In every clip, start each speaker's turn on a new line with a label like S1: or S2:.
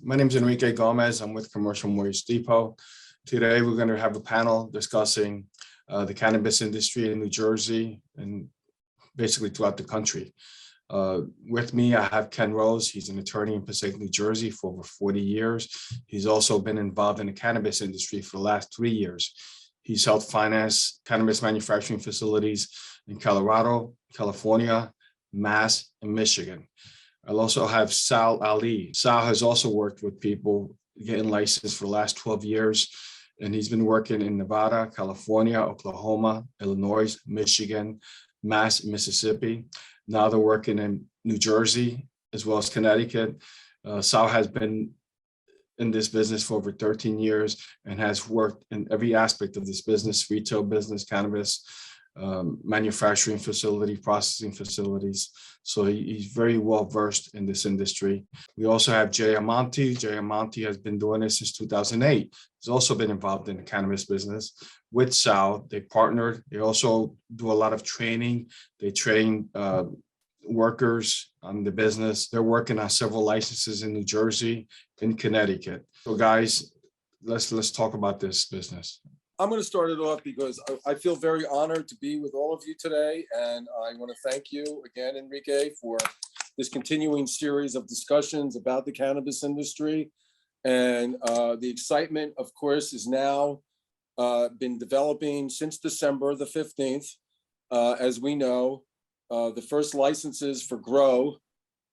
S1: My name is Enrique Gomez. I'm with Commercial Mortgage Depot. Today, we're going to have a panel discussing the cannabis industry in New Jersey and basically throughout the country. With me, I have Ken Rose. He's an attorney in Passaic, New Jersey for over 40 years. He's also been involved in the cannabis industry for the last 3 years. He's helped finance cannabis manufacturing facilities in Colorado, California, Mass, and Michigan. I'll also have Sal Ali. Sal has also worked with people getting licensed for the last 12 years, and he's been working in Nevada, California, Oklahoma, Illinois, Michigan, Mass, and Mississippi. Now they're working in New Jersey as well as Connecticut. Sal has been in this business for over 13 years and has worked in every aspect of this business: retail business, cannabis, manufacturing facility, processing facilities. So he's very well versed in this industry. We also have Jay Amonte. Jay Amonte has been doing this since 2008. He's also been involved in the cannabis business with Sal. They partnered. They also do a lot of training. They train workers on the business. They're working on several licenses in New Jersey, in Connecticut. So guys, let's talk about this business.
S2: I'm going to start it off because I feel very honored to be with all of you today. And I want to thank you again, Enrique, for this continuing series of discussions about the cannabis industry. And the excitement, of course, is now been developing since December the 15th. As we know, the first licenses for grow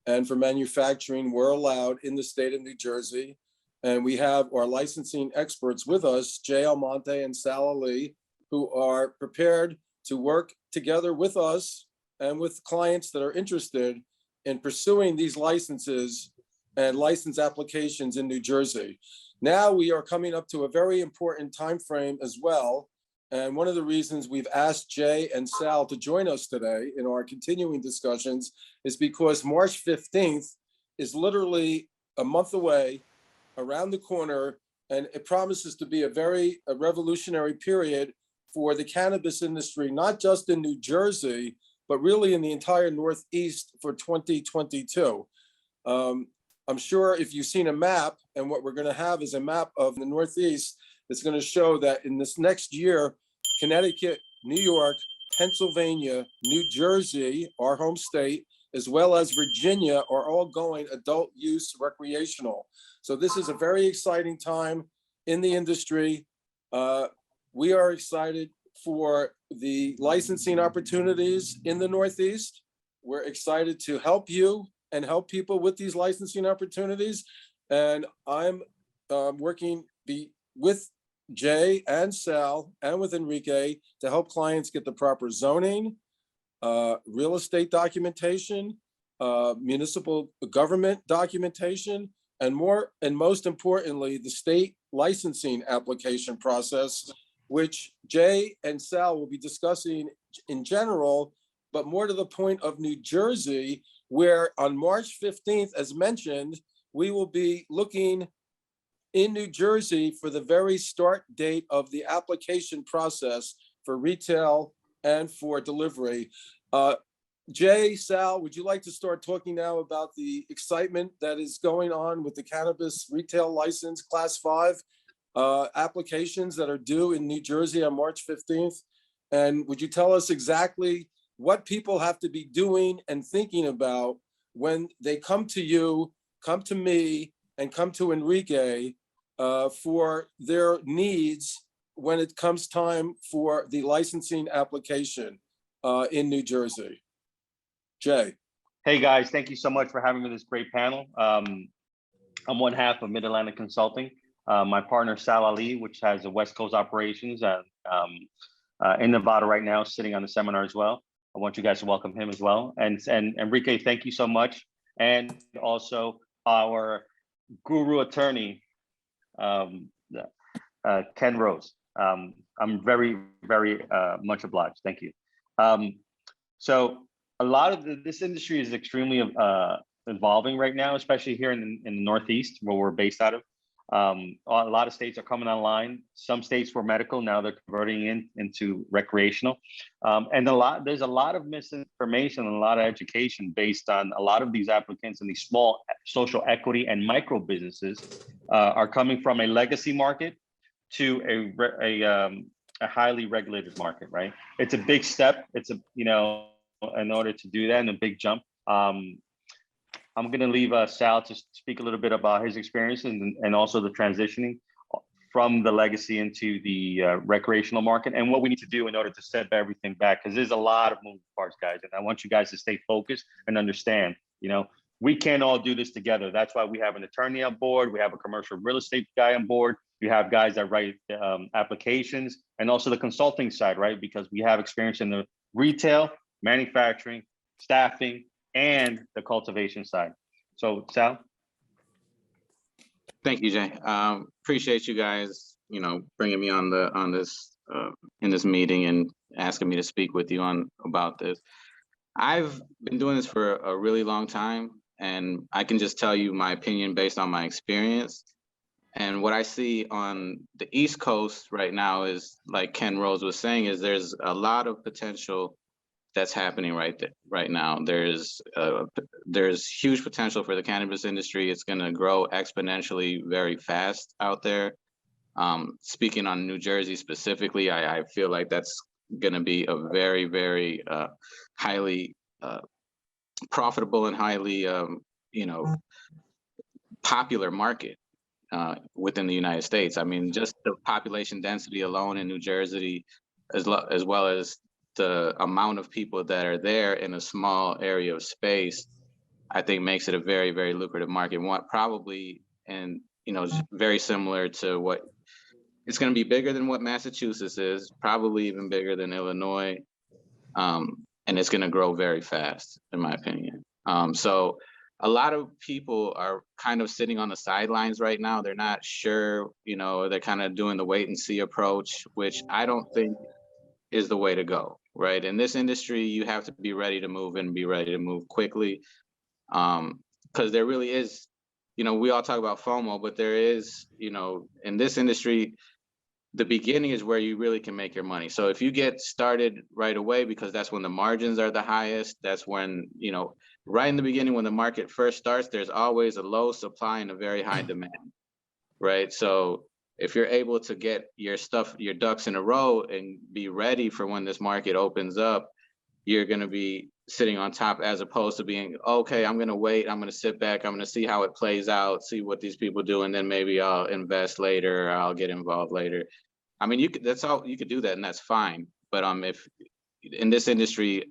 S2: and for manufacturing were allowed in the state of New Jersey. And we have our licensing experts with us, Jay Almonte and Sal Ali, who are prepared to work together with us and with clients that are interested in pursuing these licenses and license applications in New Jersey. Now we are coming up to a very important time frame as well. And one of the reasons we've asked Jay and Sal to join us today in our continuing discussions is because March 15th is literally a month away, around the corner, and it promises to be a revolutionary period for the cannabis industry, not just in New Jersey, but really in the entire Northeast for 2022. I'm sure if you've seen a map, and what we're going to have is a map of the Northeast that's going to show that in this next year, Connecticut, New York, Pennsylvania, New Jersey, our home state, as well as Virginia, are all going adult use recreational. So this is a very exciting time in the industry. We are excited for the licensing opportunities in the Northeast. We're excited to help you and help people with these licensing opportunities. And I'm working with Jay and Sal and with Enrique to help clients get the proper zoning, real estate documentation, municipal government documentation, and most importantly, the state licensing application process, which Jay and Sal will be discussing in general, but more to the point of New Jersey, where on March 15th, as mentioned, we will be looking in New Jersey for the very start date of the application process for retail and for delivery. Jay, Sal, would you like to start talking now about the excitement that is going on with the cannabis retail license class 5 applications that are due in New Jersey on March 15th? And would you tell us exactly what people have to be doing and thinking about when they come to you, come to me, and come to Enrique for their needs when it comes time for the licensing application in New Jersey? Jay.
S3: Hey guys, thank you so much for having me this great panel. I'm one half of Mid-Atlantic Consulting. My partner Sal Ali, which has the West Coast operations in Nevada right now, sitting on the seminar as well. I want you guys to welcome him as well. And Enrique, thank you so much. And also our guru attorney, Ken Rose. I'm very, very much obliged. Thank you. So a lot of this industry is extremely evolving right now, especially here in the Northeast, where we're based out of. A lot of states are coming online. Some states were medical, now they're converting into recreational. And there's a lot of misinformation and a lot of education based on a lot of these applicants, and these small social equity and micro businesses are coming from a legacy market to a highly regulated market, right? It's a big step. It's in order to do that, and a big jump. I'm going to leave Sal to speak a little bit about his experience and also the transitioning from the legacy into the recreational market, and what we need to do in order to set everything back, because there's a lot of moving parts, guys. And I want you guys to stay focused and understand, we can't all do this together. That's why we have an attorney on board. We have a commercial real estate guy on board. You have guys that write applications, and also the consulting side, right? Because we have experience in the retail, manufacturing, staffing, and the cultivation side. So, Sal?
S4: Thank you, Jay. Appreciate you guys, bringing me on this in this meeting and asking me to speak with you about this. I've been doing this for a really long time, and I can just tell you my opinion based on my experience. And what I see on the East Coast right now is, like Ken Rose was saying, is there's a lot of potential that's happening right now. There's huge potential for the cannabis industry. It's going to grow exponentially very fast out there. Speaking on New Jersey specifically, I feel like that's going to be a very, very highly profitable and highly popular market within the United States. I mean, just the population density alone in New Jersey, as well as the amount of people that are there in a small area of space, I think makes it a very, very lucrative market. Probably, and very similar to what it's going to be, bigger than what Massachusetts is, probably even bigger than Illinois, and it's going to grow very fast, in my opinion. So a lot of people are kind of sitting on the sidelines right now. They're not sure, they're kind of doing the wait and see approach, which I don't think is the way to go, right? In this industry, you have to be ready to move and be ready to move quickly. Because there really is, we all talk about FOMO, but there is, in this industry, the beginning is where you really can make your money. So if you get started right away, because that's when the margins are the highest, that's when, right in the beginning, when the market first starts, there's always a low supply and a very high demand, right? So if you're able to get your ducks in a row and be ready for when this market opens up, you're going to be sitting on top, as opposed to being, okay, I'm going to wait, I'm going to sit back, I'm going to see how it plays out, see what these people do, and then maybe I'll invest later, or I'll get involved later. I mean, you could do that, and that's fine. But if in this industry,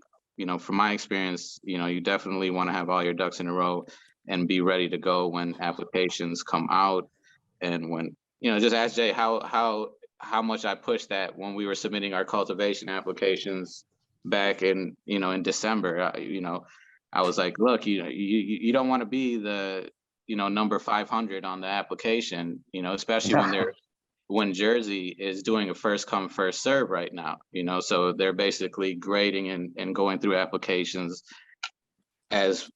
S4: from my experience, you definitely want to have all your ducks in a row and be ready to go when applications come out. And when, just ask Jay how much I pushed that when we were submitting our cultivation applications back in December. I was like, look, you don't want to be the number 500 on the application, especially when Jersey is doing a first come first serve right now. So they're basically grading and going through applications as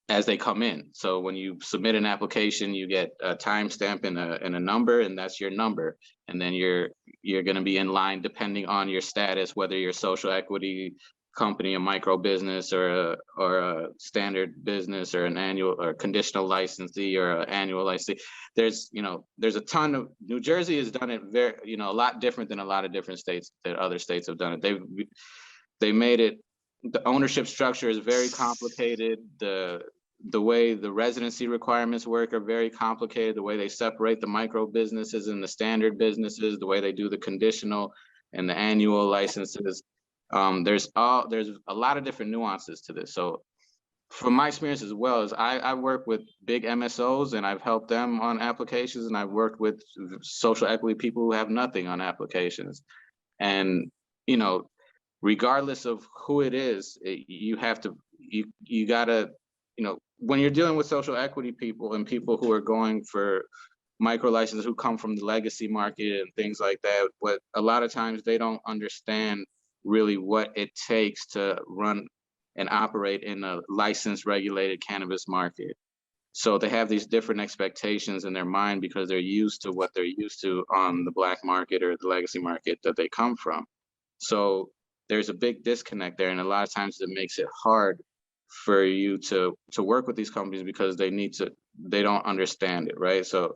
S4: they come in. So when you submit an application, you get a timestamp and a number, and that's your number. And then you're going to be in line depending on your status, whether you're a social equity company, a micro business, or a standard business, or an annual or conditional licensee, or an annual licensee. There's a ton of, New Jersey has done it very, a lot different than a lot of different states that other states have done it. They made it, the ownership structure is very complicated. The way the residency requirements work are very complicated. The way they separate the micro businesses and the standard businesses, the way they do the conditional and the annual licenses. There's a lot of different nuances to this. So from my experience as well, as I work with big MSOs and I've helped them on applications, and I've worked with social equity people who have nothing on applications. And, regardless of who it is, you gotta, when you're dealing with social equity people and people who are going for micro licenses, who come from the legacy market and things like that, but a lot of times they don't understand really what it takes to run and operate in a licensed regulated cannabis market. So they have these different expectations in their mind because they're used to what they're used to on the black market or the legacy market that they come from. So there's a big disconnect there. And a lot of times it makes it hard for you to work with these companies because they don't understand it, right? So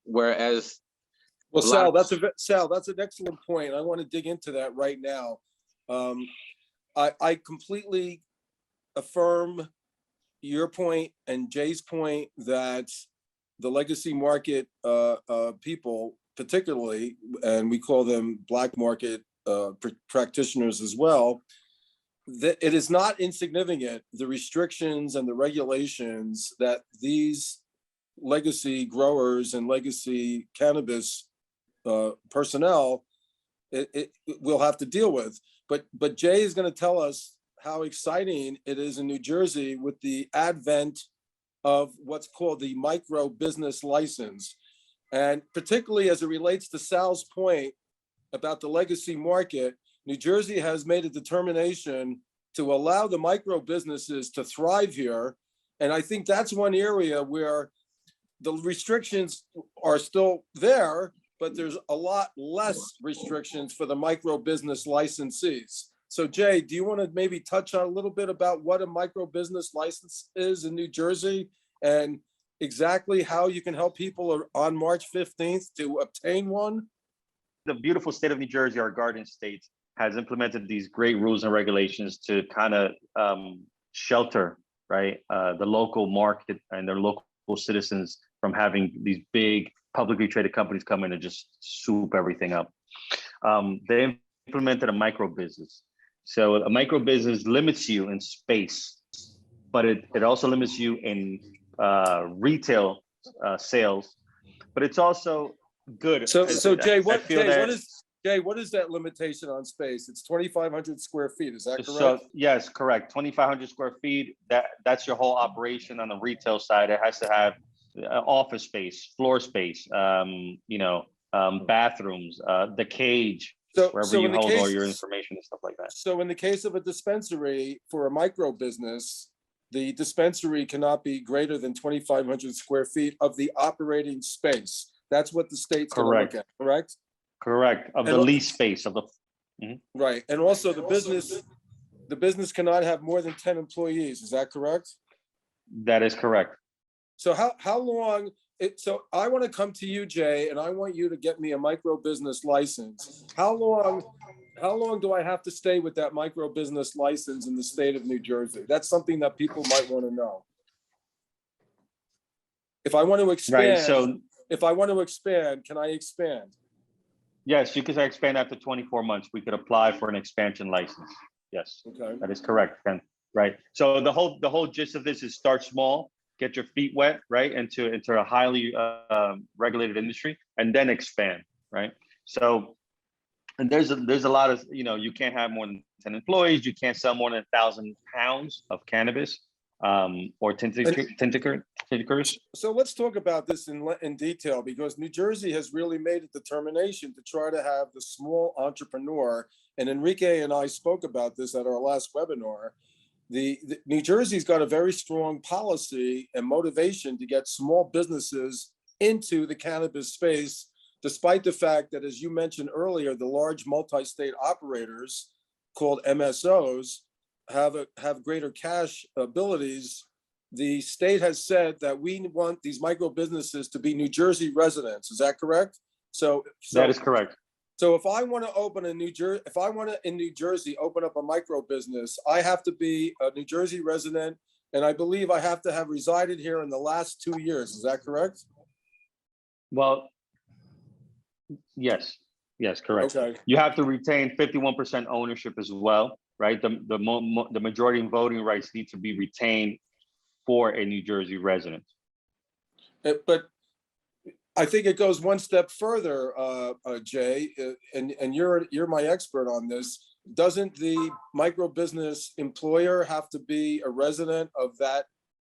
S4: whereas
S2: Well,
S4: a lot
S2: Sal, that's an excellent point. I want to dig into that right now. I completely affirm your point and Jay's point that the legacy market people, particularly, and we call them black market practitioners as well, that it is not insignificant, the restrictions and the regulations that these legacy growers and legacy cannabis personnel it will have to deal with. But Jay is going to tell us how exciting it is in New Jersey with the advent of what's called the micro business license. And particularly as it relates to Sal's point about the legacy market, New Jersey has made a determination to allow the micro businesses to thrive here. And I think that's one area where the restrictions are still there, but there's a lot less restrictions for the micro business licensees. So Jay, do you want to maybe touch on a little bit about what a micro business license is in New Jersey and exactly how you can help people on March 15th to obtain one?
S3: The beautiful state of New Jersey, our garden state, has implemented these great rules and regulations to kind of shelter, right, the local market and their local citizens from having these big publicly traded companies come in and just soup everything up. They implemented a micro business. So a micro business limits you in space, but it also limits you in retail sales, but it's also good.
S2: So Jay, what is that limitation on space? It's 2,500 square feet. Is that correct?
S3: So yes, correct. 2,500 square feet. That's your whole operation on the retail side. It has to have office space, floor space, bathrooms, the cage, wherever you hold all your information and stuff like that.
S2: So in the case of a dispensary for a micro business, the dispensary cannot be greater than 2,500 square feet of the operating space. That's what the state's going to look at, correct?
S3: Correct. Of the lease space of the.
S2: Right. And also the business cannot have more than 10 employees. Is that correct?
S3: That is correct.
S2: So how long, so I want to come to you, Jay, and I want you to get me a micro business license. How long do I have to stay with that micro business license in the state of New Jersey? That's something that people might want to know. If I want to expand, can I expand?
S3: Yes, you can expand after 24 months. We could apply for an expansion license. Yes, okay. That is correct, Ken. Right. So the whole gist of this is start small, get your feet wet, right, into a highly regulated industry, and then expand, right? So, and there's a lot of, you can't have more than 10 employees, you can't sell more than 1,000 pounds of cannabis or tinctures.
S2: So let's talk about this in detail, because New Jersey has really made a determination to try to have the small entrepreneur, and Enrique and I spoke about this at our last webinar. The New Jersey's got a very strong policy and motivation to get small businesses into the cannabis space, despite the fact that, as you mentioned earlier, the large multi-state operators called MSOs have greater cash abilities. The state has said that we want these micro businesses to be New Jersey residents. Is that correct? So
S3: that is correct.
S2: So if I want to open in New Jersey open up a micro business, I have to be a New Jersey resident, and I believe I have to have resided here in the last 2 years. Is that correct?
S3: Well, yes, correct. Okay. You have to retain 51% ownership as well, right? The majority in voting rights need to be retained for a New Jersey resident.
S2: But I think it goes one step further, Jay, and you're my expert on this. Doesn't the micro business employer have to be a resident of that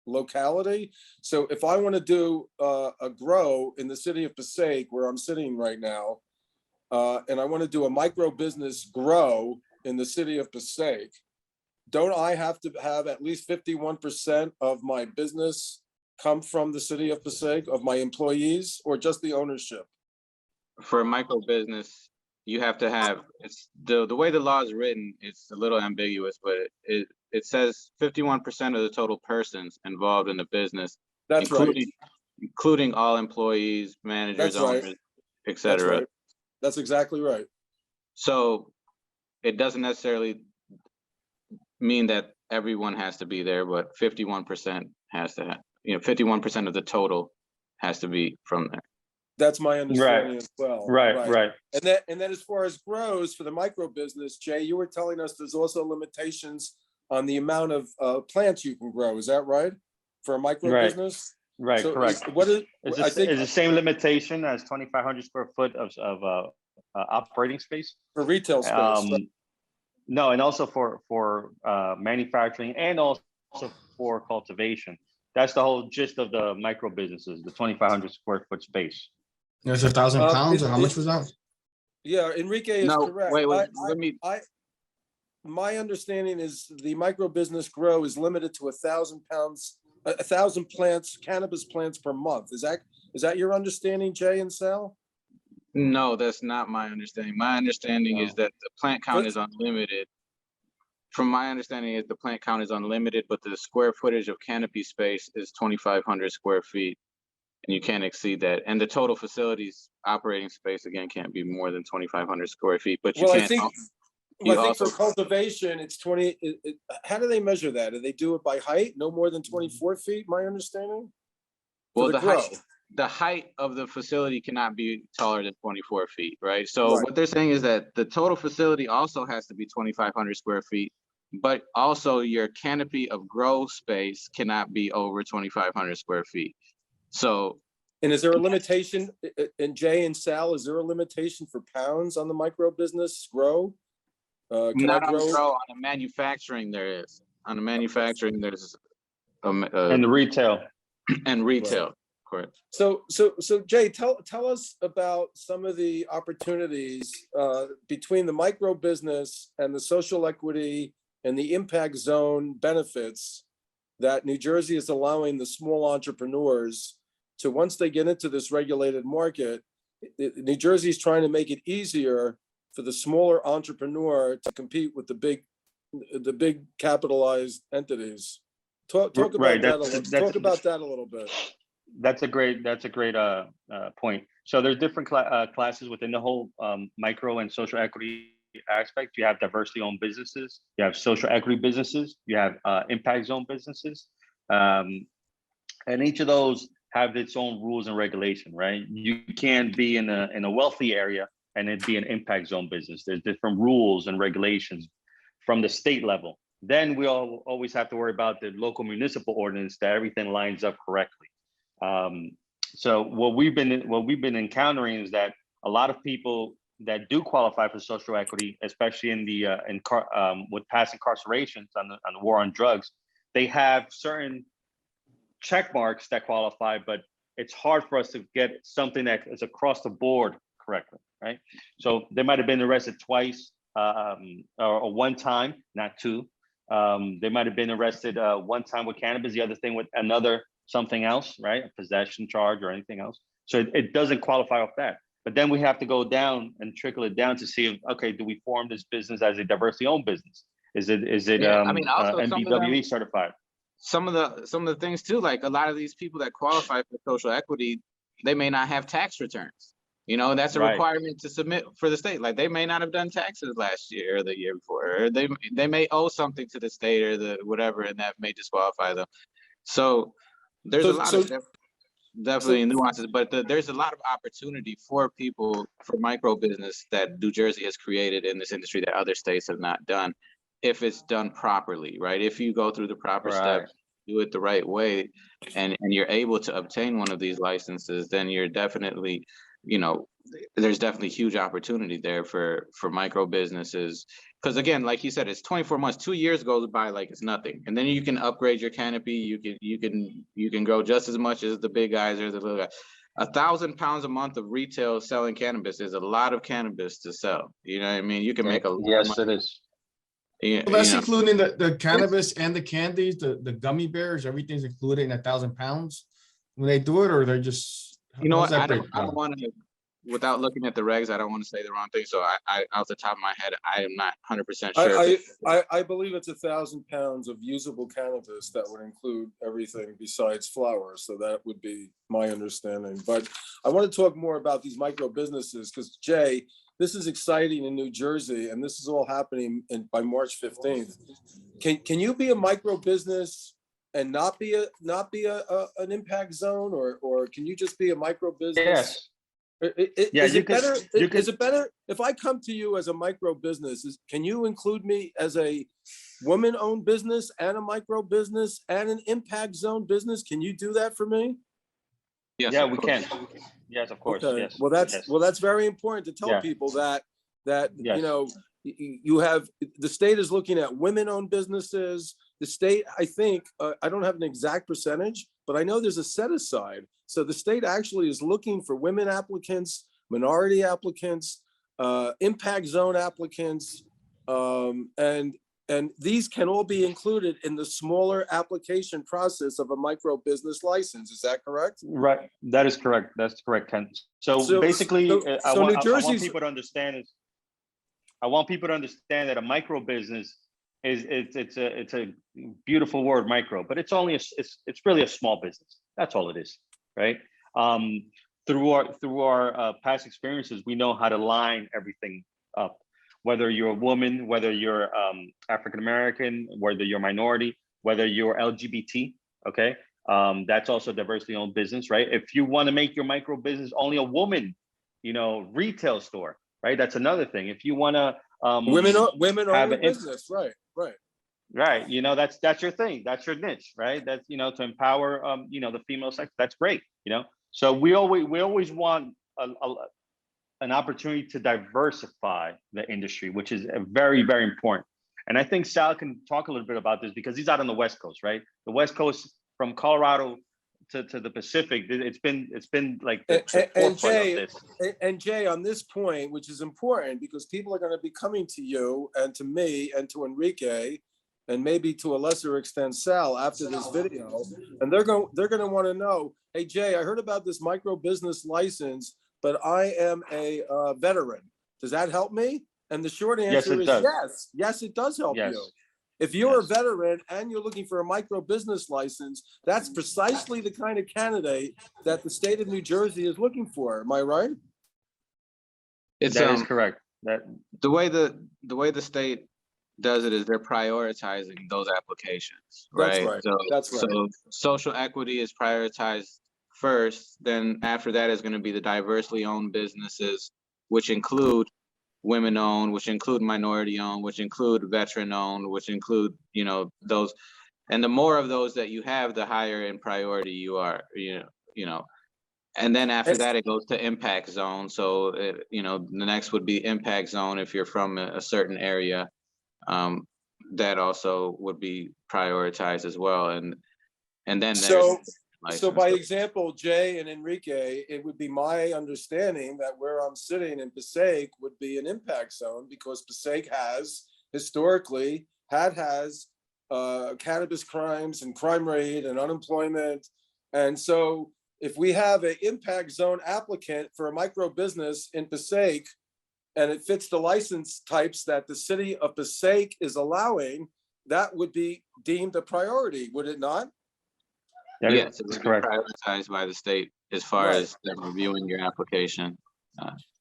S2: locality? So if I want to do a grow in the city of Passaic, where I'm sitting right now, and I want to do a micro business grow in the city of Passaic, don't I have to have at least 51% of my business come from the city of Passaic, of my employees, or just the ownership?
S4: For a micro business, you have to have, it's the way the law is written, it's a little ambiguous, but it says 51% of the total persons involved in the business,
S2: That's right.
S4: including all employees, managers,
S2: That's right.
S4: owners,
S2: That's
S4: etc.
S2: right. That's exactly right.
S4: So it doesn't necessarily mean that everyone has to be there, but 51% has to have, 51% of the total has to be from there.
S2: That's my understanding as well.
S3: Right.
S2: And then as far as grows for the micro business, Jay, you were telling us there's also limitations on the amount of plants you can grow. Is that right? For a micro business?
S3: Right,
S2: So
S3: correct. It's the same limitation as 2,500 square foot of operating space.
S2: For retail space.
S3: No, and also for manufacturing and also for cultivation. That's the whole gist of the micro businesses, the 2,500 square foot space.
S1: There's 1,000 pounds, or how much was that?
S2: Yeah, Enrique is correct.
S4: Wait, let me.
S2: My understanding is the micro business grow is limited to 1,000 pounds, 1,000 plants, cannabis plants per month. Is that your understanding, Jay and Sal?
S4: No, that's not my understanding. My understanding is that the plant count is unlimited. From my understanding is the plant count is unlimited, but the square footage of canopy space is 2,500 square feet, and you can't exceed that. And the total facilities operating space, again, can't be more than 2,500 square feet, but you can't.
S2: I think for cultivation, it's 20. How do they measure that? Do they do it by height? No more than 24 feet, my understanding?
S4: Well, the height of the facility cannot be taller than 24 feet, right? So what they're saying is that the total facility also has to be 2,500 square feet, but also your canopy of grow space cannot be over 2,500 square feet. So.
S2: And is there a limitation, and Jay and Sal, is there a limitation for pounds on the micro business grow?
S4: Not on grow, on the manufacturing there is. On the manufacturing there's.
S3: And the retail.
S4: And retail. Correct.
S2: So Jay, tell us about some of the opportunities between the micro business and the social equity and the impact zone benefits that New Jersey is allowing the small entrepreneurs to, once they get into this regulated market. New Jersey is trying to make it easier for the smaller entrepreneur to compete with the big capitalized entities. Talk about that a little bit.
S3: That's a great point. So there's different classes within the whole micro and social equity aspect. You have diversity owned businesses, you have social equity businesses, you have impact zone businesses, and each of those have its own rules and regulation, right? You can't be in a wealthy area and it be an impact zone business. There's different rules and regulations from the state level. Then we always have to worry about the local municipal ordinance that everything lines up correctly. So what we've been encountering is that a lot of people that do qualify for social equity, especially in the with past incarcerations on the war on drugs, they have certain check marks that qualify, but it's hard for us to get something that is across the board correctly, right? So they might have been arrested twice or one time, not two. They might have been arrested one time with cannabis, the other thing with another something else, right? A possession charge or anything else. So it doesn't qualify off that. But then we have to go down and trickle it down to see if, okay, do we form this business as a diversity owned business? Is it MBWE certified?
S4: Some of the things too, like a lot of these people that qualify for social equity, they may not have tax returns. That's a requirement to submit for the state. Like they may not have done taxes last year or the year before, or they may owe something to the state or the whatever, and that may disqualify them. So there's a lot of definitely nuances, but there's a lot of opportunity for people, for micro business that New Jersey has created in this industry that other states have not done, if it's done properly, right? If you go through the proper steps, do it the right way, and you're able to obtain one of these licenses, then you're definitely, there's definitely huge opportunity there for micro businesses. Because again, like you said, it's 24 months, 2 years goes by like it's nothing. And then you can upgrade your canopy. You can grow just as much as the big guys or the little guys. 1,000 pounds a month of retail selling cannabis is a lot of cannabis to sell. You know what I mean? You can make a lot of money.
S3: It is.
S1: So that's including the cannabis and the candies, the gummy bears, everything's included in 1,000 pounds when they do it, or they're just,
S4: You know
S1: how's
S4: what?
S1: that
S4: I
S1: break
S4: don't
S1: down?
S4: want to, without looking at the regs, I don't want to say the wrong thing. So I off the top of my head, I am not 100% sure.
S2: I believe it's 1,000 pounds of usable cannabis that would include everything besides flower. So that would be my understanding. But I want to talk more about these micro businesses because Jay, this is exciting in New Jersey, and this is all happening by March 15th. Can you be a micro business and not be an impact zone, or can you just be a micro business?
S3: Yes. Yeah,
S2: Is
S3: you
S2: it
S3: could-
S2: better?
S3: you could-
S2: Is it better if I come to you as a micro business? Can you include me as a woman-owned business and a micro business and an impact zone business? Can you do that for me?
S4: Yes,
S3: Yeah,
S4: of
S3: we
S4: course.
S3: can. Yes, of course.
S2: Okay.
S3: Yes.
S2: Well,
S3: yes.
S2: that's very important to tell
S3: Yeah.
S2: people that
S3: Yes.
S2: you know you have the state is looking at women-owned businesses. The state, I think, I don't have an exact percentage, but I know there's a set aside. So the state actually is looking for women applicants, minority applicants, impact zone applicants, and these can all be included in the smaller application process of a micro business license. Is that correct?
S3: Right. That is correct. That's correct, Ken. So basically, I
S2: New
S3: want
S2: Jersey's
S3: people to understand is, I want people to understand that a micro business is it's a beautiful word, micro, but it's only it's really a small business. That's all it is, right? Through our past experiences, we know how to line everything up. Whether you're a woman, whether you're African American, whether you're minority, whether you're LGBT, okay, that's also diversity owned business, right? If you want to make your micro business only a woman, retail store, right? That's another thing. If you want to
S2: women
S3: have
S2: only
S3: an
S2: business, right?
S3: right, that's your thing, that's your niche, right? That's to empower the female sex. That's great, So we always want an opportunity to diversify the industry, which is very, very important. And I think Sal can talk a little bit about this because he's out on the West Coast, right? The West Coast from Colorado to the Pacific, it's been like the forefront of this.
S2: And Jay, on this point, which is important because people are going to be coming to you and to me and to Enrique and maybe to a lesser extent Sal after this video, and they're going to want to know, hey Jay, I heard about this micro business license, but I am a veteran. Does that help me? And the short answer is yes. Yes, it does help you. If you're a veteran and you're looking for a micro business license, that's precisely the kind of candidate that the state of New Jersey is looking for. Am I right?
S3: That is correct.
S4: The way the state does it is they're prioritizing those applications, right?
S2: That's right.
S4: So social equity is prioritized first. Then after that is going to be the diversely owned businesses, which include women-owned, which include minority-owned, which include veteran-owned, which include those. And the more of those that you have, the higher in priority you are. And then after that, it goes to impact zone. So the next would be impact zone if you're from a certain area. That also would be prioritized as well. And then
S2: so by example, Jay and Enrique, it would be my understanding that where I'm sitting in Passaic would be an impact zone because Passaic has historically has cannabis crimes and crime rate and unemployment. And so if we have an impact zone applicant for a micro business in Passaic, and it fits the license types that the city of Passaic is allowing, that would be deemed a priority, would it not?
S4: Yes, it would be prioritized by the state as far as them reviewing your application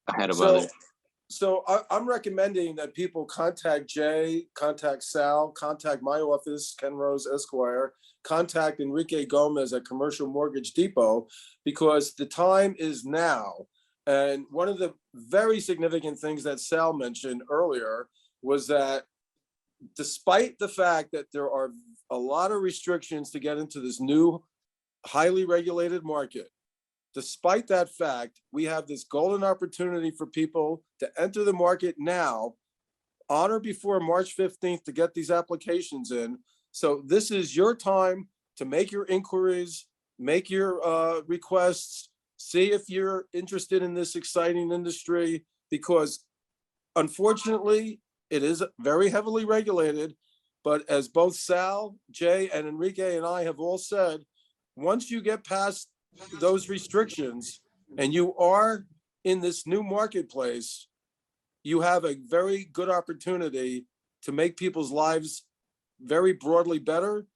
S4: ahead of others.
S2: So I'm recommending that people contact Jay, contact Sal, contact my office, Ken Rose Esquire, contact Enrique Gomez at Commercial Mortgage Depot, because the time is now. And one of the very significant things that Sal mentioned earlier was that despite the fact that there are a lot of restrictions to get into this new highly regulated market, despite that fact, we have this golden opportunity for people to enter the market now, on or before March 15th to get these applications in. So this is your time to make your inquiries, make your requests, see if you're interested in this exciting industry, because unfortunately, it is very heavily regulated, but as both Sal, Jay, and Enrique and I have all said, once you get past those restrictions and you are in this new marketplace, you have a very good opportunity to make people's lives very broadly better,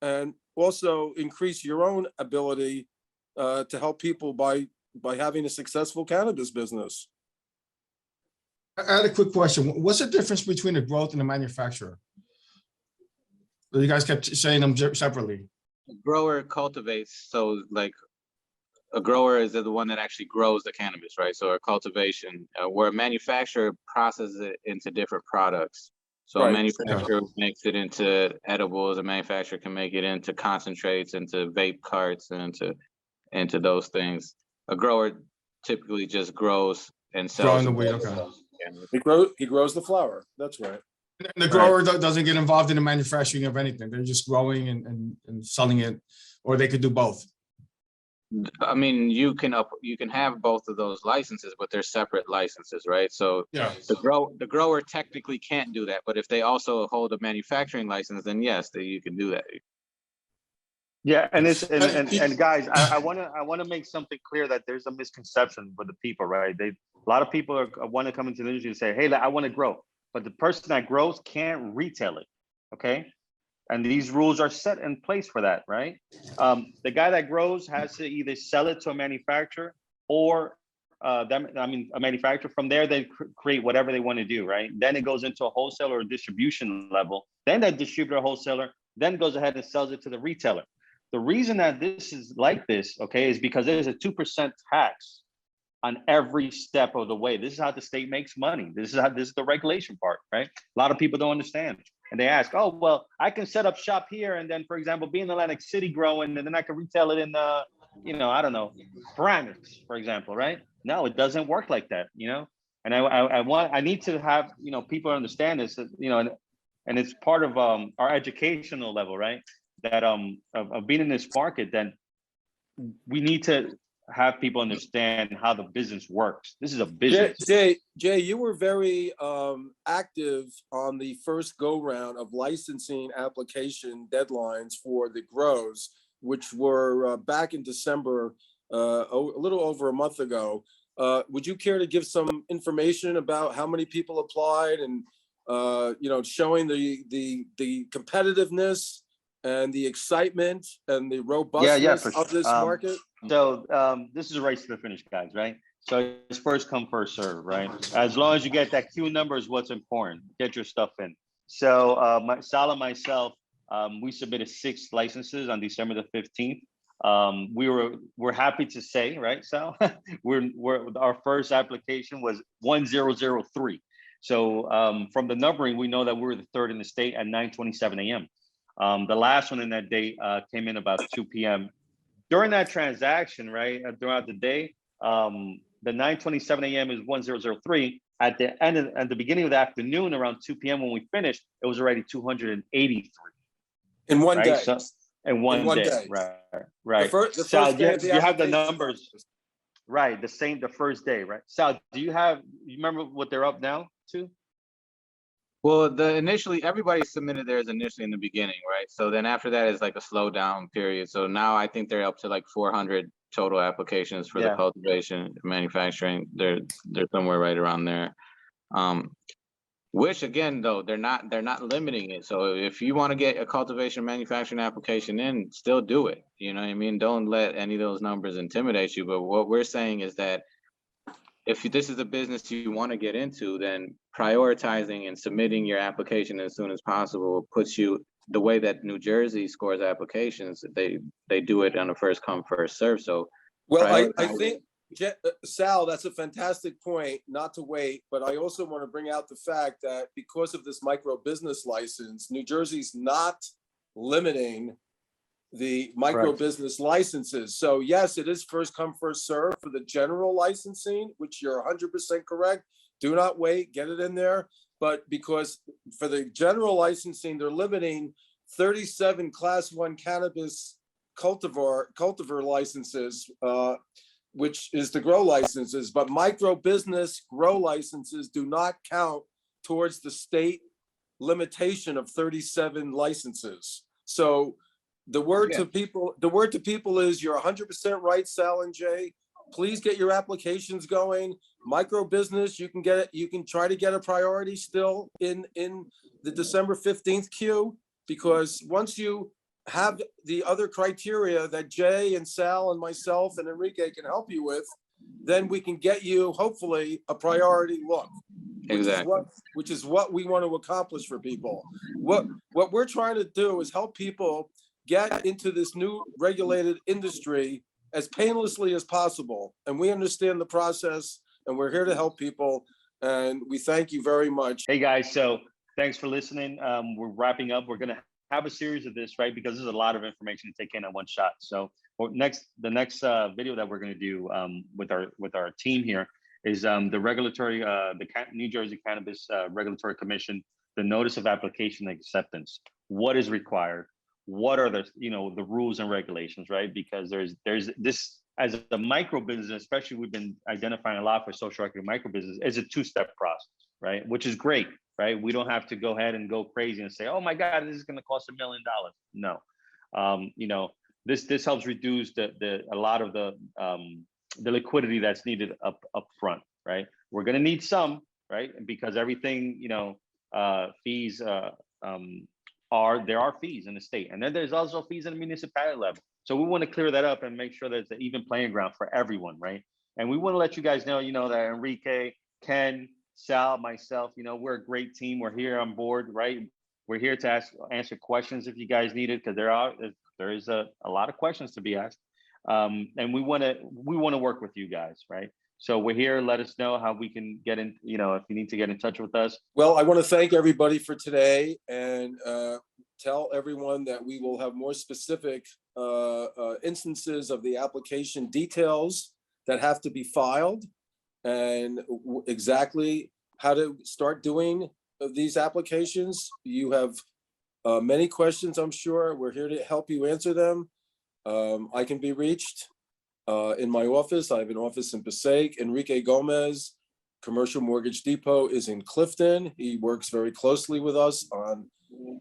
S2: and also increase your own ability to help people by having a successful cannabis business.
S1: I had a quick question. What's the difference between the growth and the manufacturer? You guys kept saying them separately.
S4: A grower cultivates, so like a grower is the one that actually grows the cannabis, right? So a cultivation, where a manufacturer processes it into different products. So
S2: Right.
S4: a manufacturer makes it into edibles, a manufacturer can make it into concentrates, into vape carts, and into those things. A grower typically just grows and sells.
S1: Growing the weed, okay.
S2: He grows the flower. That's right.
S1: And the grower doesn't get involved in the manufacturing of anything. They're just growing and selling it, or they could do both.
S4: I mean, you can have both of those licenses, but they're separate licenses, right? So
S1: Yeah.
S4: the grower technically can't do that, but if they also hold a manufacturing license, then yes, you can do that.
S3: Yeah, and it's and guys, I wanna make something clear that there's a misconception with the people, right? A lot of people want to come into the industry and say, hey, I want to grow, but the person that grows can't retail it, okay? And these rules are set in place for that, right? The guy that grows has to either sell it to a manufacturer or a manufacturer. From there, they create whatever they want to do, right? Then it goes into a wholesaler or distribution level. Then that distributor wholesaler then goes ahead and sells it to the retailer. The reason that this is like this, okay, is because there's a 2% tax on every step of the way. This is how the state makes money. This is the regulation part, right? A lot of people don't understand. And they ask, oh, well, I can set up shop here and then, for example, be in Atlantic City growing, and then I can retail it in I don't know, Paramus, for example, right? No, it doesn't work like that, And I need to have, people understand this, and it's part of our educational level, right? That of being in this market, then we need to have people understand how the business works. This is a business.
S2: Jay, you were very active on the first go round of licensing application deadlines for the grows, which were back in December, a little over a month ago. Would you care to give some information about how many people applied and showing the competitiveness and the excitement and the robustness of this market?
S3: So this is a race to the finish, guys, right? So it's first come, first serve, right? As long as you get that queue number is what's important. Get your stuff in. So Sal and myself, we submitted 6 licenses on December the 15th. We're happy to say, right, Sal? Our first application was 1003. So from the numbering, we know that we were the 3rd in the state at 9:27 a.m. The last one in that day came in about 2 p.m. During that transaction, right, throughout the day, the 9:27 a.m. is 1003. At the beginning of the afternoon, around 2 p.m. when we finished, it was already 283.
S2: In one day.
S3: So, in one day. Right.
S2: The first
S3: Sal,
S2: day of the
S3: you have the
S2: application.
S3: numbers. Right, the first day, right? Sal, you remember what they're up now to?
S4: Well, initially everybody submitted theirs initially in the beginning, right? So then after that is like a slowdown period. So now I think they're up to like 400 total applications for the cultivation, manufacturing. They're somewhere right around there. Which again, though, they're not limiting it. So if you want to get a cultivation manufacturing application in, still do it. You know what I mean? Don't let any of those numbers intimidate you. But what we're saying is that if this is a business you want to get into, then prioritizing and submitting your application as soon as possible puts you the way that New Jersey scores applications. They do it on a first come, first serve. So,
S2: well, I think, Sal, that's a fantastic point, not to wait, but I also want to bring out the fact that because of this micro business license, New Jersey's not limiting the micro business licenses. So yes, it is first come, first serve for the general licensing, which you're 100% correct. Do not wait, get it in there. But because for the general licensing, they're limiting 37 class 1 cannabis cultivar licenses, which is the grow licenses, but micro business grow licenses do not count towards the state limitation of 37 licenses. So the word to people is you're 100% right, Sal and Jay. Please get your applications going. Micro business, you can get it. You can try to get a priority still in the December 15th queue, because once you have the other criteria that Jay and Sal and myself and Enrique can help you with, then we can get you hopefully a priority look.
S4: Exactly.
S2: Which is what we want to accomplish for people. What we're trying to do is help people get into this new regulated industry as painlessly as possible. And we understand the process, and we're here to help people. And we thank you very much.
S3: Hey guys, so thanks for listening. We're wrapping up. We're gonna have a series of this, right? Because there's a lot of information to take in at one shot. So the next video that we're gonna do with our team here is the regulatory, New Jersey Cannabis Regulatory Commission, the notice of application and acceptance. What is required? What are the rules and regulations, right? Because there's this, as a micro business, especially we've been identifying a lot for social equity micro business, is a two-step process, right? Which is great, right? We don't have to go ahead and go crazy and say, oh my God, this is gonna cost $1 million. No, this helps reduce a lot of the liquidity that's needed up front, right? We're gonna need some, right? Because everything, fees there are fees in the state, and then there's also fees in the municipality level. So we want to clear that up and make sure that it's an even playing ground for everyone, right? And we want to let you guys know, that Enrique, Ken, Sal, myself, we're a great team. We're here on board, right? We're here to answer questions if you guys need it, because there is a lot of questions to be asked. And we want to work with you guys, right? So we're here. Let us know how we can get in, if you need to get in touch with us.
S2: Well, I want to thank everybody for today, and tell everyone that we will have more specific instances of the application details that have to be filed, and exactly how to start doing these applications. You have many questions, I'm sure. We're here to help you answer them. I can be reached in my office. I have an office in Passaic. Enrique Gomez, Commercial Mortgage Depot, is in Clifton. He works very closely with us on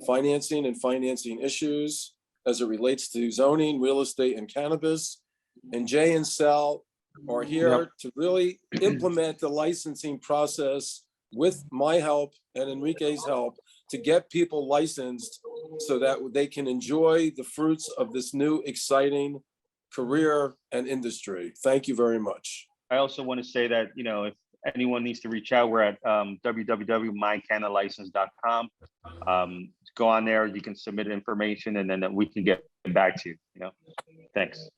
S2: financing and financing issues as it relates to zoning, real estate, and cannabis. And Jay and Sal are here to really implement the licensing process with my help and Enrique's help to get people licensed so that they can enjoy the fruits of this new exciting career and industry. Thank you very much.
S3: I also want to say that, if anyone needs to reach out, we're at www.mycannalicense.com. Go on there, you can submit information, and then we can get back to you. Thanks.